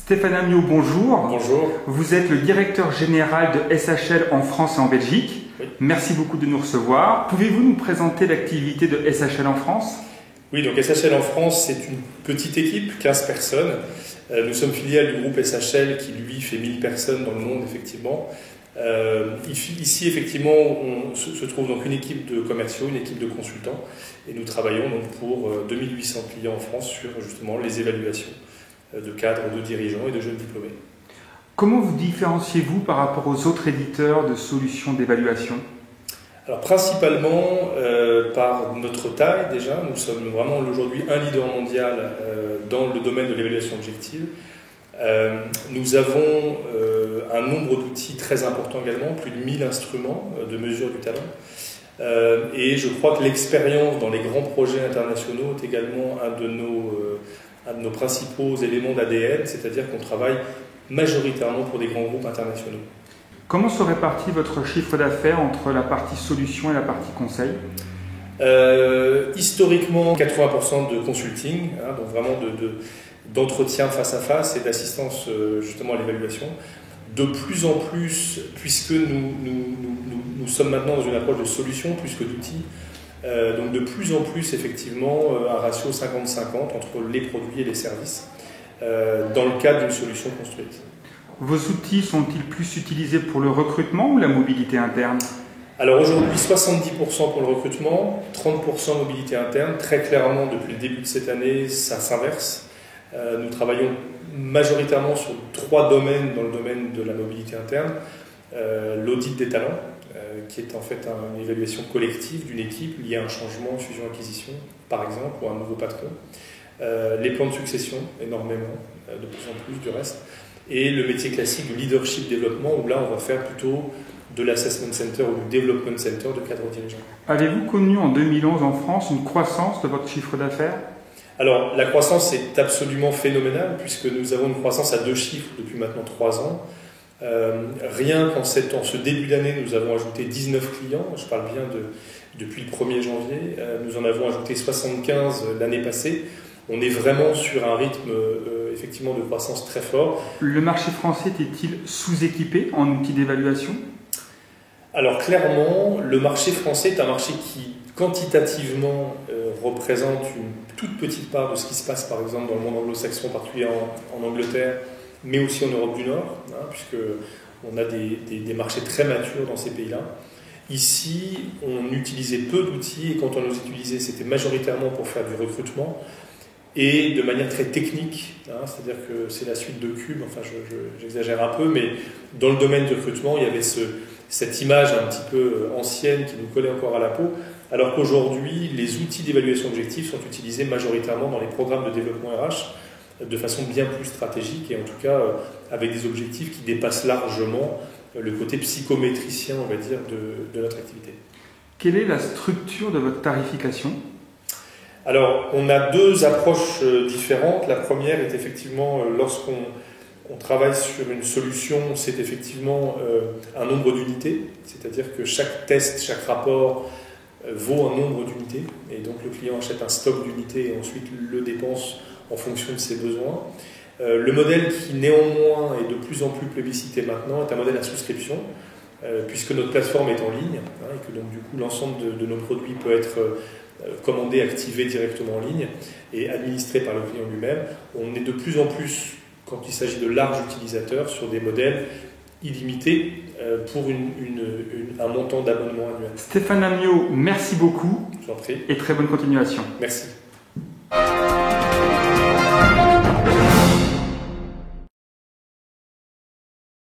Stéphane Amiot, bonjour. Bonjour. Vous êtes le directeur général de SHL en France et en Belgique. Oui. Merci beaucoup de nous recevoir. Pouvez-vous nous présenter l'activité de SHL en France? Oui, donc SHL en France, c'est une petite équipe, 15 personnes. Nous sommes filiales du groupe SHL qui, lui, fait 1000 personnes dans le monde, effectivement. Ici, effectivement, on se trouve donc une équipe de commerciaux, une équipe de consultants, et nous travaillons donc pour 2800 clients en France sur justement les évaluations de cadres, de dirigeants et de jeunes diplômés. Comment vous différenciez-vous par rapport aux autres éditeurs de solutions d'évaluation? Alors principalement par notre taille déjà, nous sommes vraiment aujourd'hui un leader mondial dans le domaine de l'évaluation objective. Nous avons un nombre d'outils très important également, plus de 1000 instruments de mesure du talent. Et je crois que l'expérience dans les grands projets internationaux est également un de nos principaux éléments d'ADN, c'est-à-dire qu'on travaille majoritairement pour des grands groupes internationaux. Comment se répartit votre chiffre d'affaires entre la partie solution et la partie conseil? Historiquement, 80% de consulting, donc vraiment d'entretien face à face et d'assistance justement à l'évaluation. De plus en plus, puisque nous sommes maintenant dans une approche de solution plus que d'outils, donc de plus en plus effectivement un ratio 50-50 entre les produits et les services dans le cadre d'une solution construite. Vos outils sont-ils plus utilisés pour le recrutement ou la mobilité interne? Alors aujourd'hui, 70% pour le recrutement, 30% mobilité interne. Très clairement, depuis le début de cette année, ça s'inverse. Nous travaillons majoritairement sur 3 domaines dans le domaine de la mobilité interne. L'audit des talents, qui est en fait une évaluation collective d'une équipe liée à un changement, une fusion-acquisition, par exemple, ou un nouveau patron. Les plans de succession, énormément, de plus en plus du reste. Et le métier classique du leadership développement, où là, on va faire plutôt de l'assessment center ou du development center de cadres dirigeants. Avez-vous connu en 2011 en France une croissance de votre chiffre d'affaires? Alors, la croissance est absolument phénoménale, puisque nous avons une croissance à 2 chiffres depuis maintenant 3 ans. Rien qu'en ce début d'année, nous avons ajouté 19 clients, je parle bien depuis le 1er janvier, nous en avons ajouté 75 l'année passée. On est vraiment sur un rythme effectivement de croissance très fort. Le marché français était-il sous-équipé en outils d'évaluation? Alors clairement, le marché français est un marché qui quantitativement représente une toute petite part de ce qui se passe par exemple dans le monde anglo-saxon, particulièrement en Angleterre, mais aussi en Europe du Nord, puisqu'on a des marchés très matures dans ces pays-là. Ici, on utilisait peu d'outils et quand on les utilisait, c'était majoritairement pour faire du recrutement et de manière très technique, c'est-à-dire que c'est la suite de Cube, enfin j'exagère un peu, mais dans le domaine du recrutement, il y avait cette image un petit peu ancienne qui nous collait encore à la peau, alors qu'aujourd'hui, les outils d'évaluation objective sont utilisés majoritairement dans les programmes de développement RH de façon bien plus stratégique et en tout cas avec des objectifs qui dépassent largement le côté psychométricien, on va dire, de notre activité. Quelle est la structure de votre tarification? Alors, on a 2 approches différentes. La première est effectivement, lorsqu'on travaille sur une solution, c'est effectivement un nombre d'unités, c'est-à-dire que chaque test, chaque rapport vaut un nombre d'unités, et donc le client achète un stock d'unités et ensuite le dépense en fonction de ses besoins. Le modèle qui néanmoins est de plus en plus plébiscité maintenant est un modèle à souscription, puisque notre plateforme est en ligne, et que donc du coup l'ensemble de nos produits peut être commandé, activé directement en ligne et administré par le client lui-même. On est de plus en plus, quand il s'agit de larges utilisateurs, sur des modèles illimités pour un montant d'abonnement annuel. Stéphane Amiot, merci beaucoup. Je vous en prie. Et très bonne continuation. Merci.